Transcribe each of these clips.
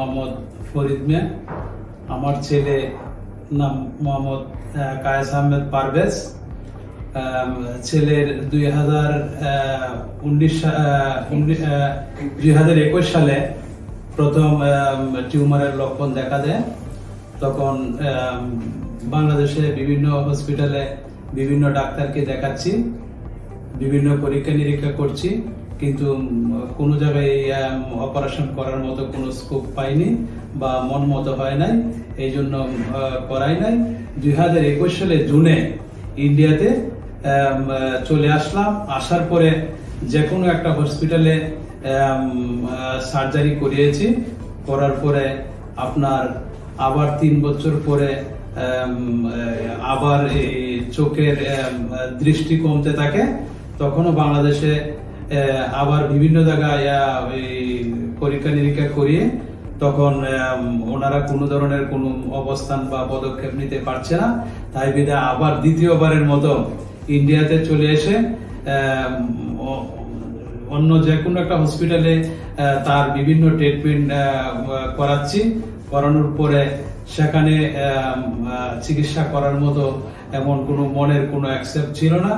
মোহাম্মদ ফরিদ মিয়া। আমার ছেলে নাম মোহাম্মদ কায়েস আহমেদ পারভেজ। ছেলের 2021 সালে প্রথম টিউমারের লক্ষণ দেখা দেয়। তখন বাংলাদেশে বিভিন্ন হসপিটালে বিভিন্ন ডাক্তারকে দেখাচ্ছি, বিভিন্ন পরীক্ষা নিরীক্ষা করছি, কিন্তু কোনো জায়গায় অপারেশন করার মতো কোনো স্কোপ পাইনি বা মন মতো হয় নাই, এই জন্য করাই নাই। 2021 সালে জুনে ইন্ডিয়াতে চলে আসলাম। আসার পরে যে কোনো একটা হসপিটালে সার্জারি করিয়েছি। করার পরে আপনার আবার 3 বছর পরে আবার এই চোখের দৃষ্টি কমতে থাকে। তখনও বাংলাদেশে আবার বিভিন্ন জায়গায় পরীক্ষা নিরীক্ষা করিয়ে তখন ওনারা কোনো ধরনের কোনো অবস্থান বা পদক্ষেপ নিতে পারছে না। তাই বিধায় আবার দ্বিতীয়বারের মতো ইন্ডিয়াতে চলে এসে অন্য যে কোনো একটা হসপিটালে তার বিভিন্ন ট্রিটমেন্ট করাচ্ছি। করানোর পরে সেখানে চিকিৎসা করার মতো এমন কোনো মনের কোনো অ্যাকসেপ্ট ছিল না।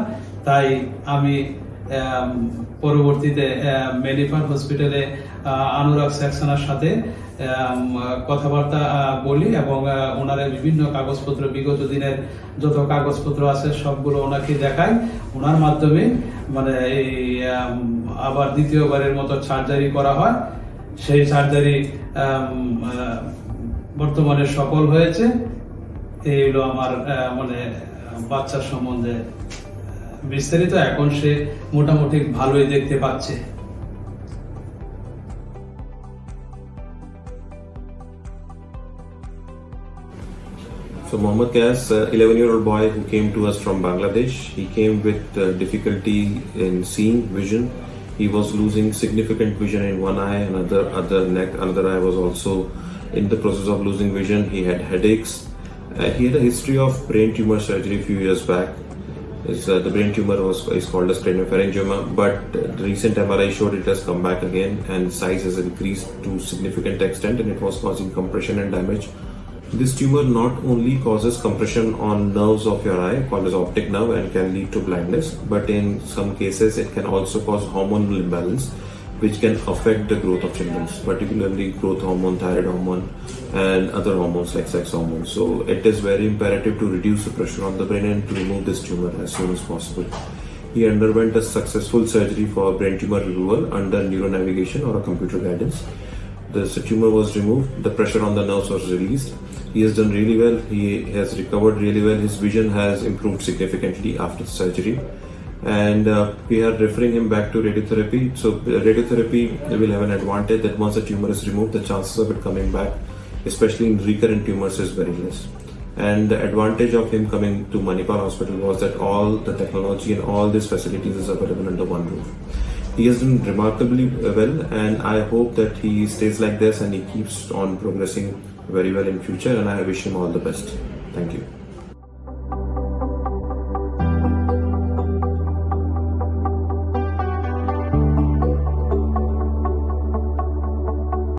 তাই আমি পরবর্তীতে মেডিফার হসপিটালে অনুরাগ সাক্সেনার সাথে কথাবার্তা বলি এবং ওনারা বিভিন্ন কাগজপত্র, বিগত দিনের যত কাগজপত্র আছে সবগুলো ওনাকে দেখাই। ওনার মাধ্যমে মানে এই আবার দ্বিতীয়বারের মতো সার্জারি করা হয়। সেই সার্জারি বর্তমানে সফল হয়েছে। এই হলো আমার মানে বাচ্চার সম্বন্ধে বিস্তারিত। এখন সে মোটামুটি ভালোই দেখতে পাচ্ছে। So Mohammad Qais, 11-year-old boy who came to us from Bangladesh. He came with difficulty in seeing vision. He was losing significant vision in one eye, other neck, another eye was also in the process of losing vision. He had headaches. He had a history of brain tumor surgery a few years back. The brain tumor is called as craniopharyngioma, but the recent MRI showed it has come back again and size has increased to significant extent, and it was causing compression and damage. This tumor not only causes compression on nerves of your eye called as optic nerve and can lead to blindness, but in some cases it can also cause hormonal imbalance which can affect the growth of children, particularly growth hormone, thyroid hormone and other hormones like sex hormones. So it is very imperative to reduce the pressure on the brain and to remove this tumor as soon as possible. He underwent a successful surgery for brain tumor removal under neuronavigation or a computer guidance. The tumor was removed, the pressure on the nerves was released. He has done really well. He has recovered really well. His vision has improved significantly after the surgery. And we are referring him back to radiotherapy. So radiotherapy will have an advantage that once a tumor is removed, the chances of it coming back, especially in recurrent tumors, is very less. And the advantage of him coming to Manipal Hospital was that all the technology and all these facilities is available under one roof. He has done remarkably well, and I hope that he stays like this and he keeps on progressing very well in future, and I wish him all the best. Thank you.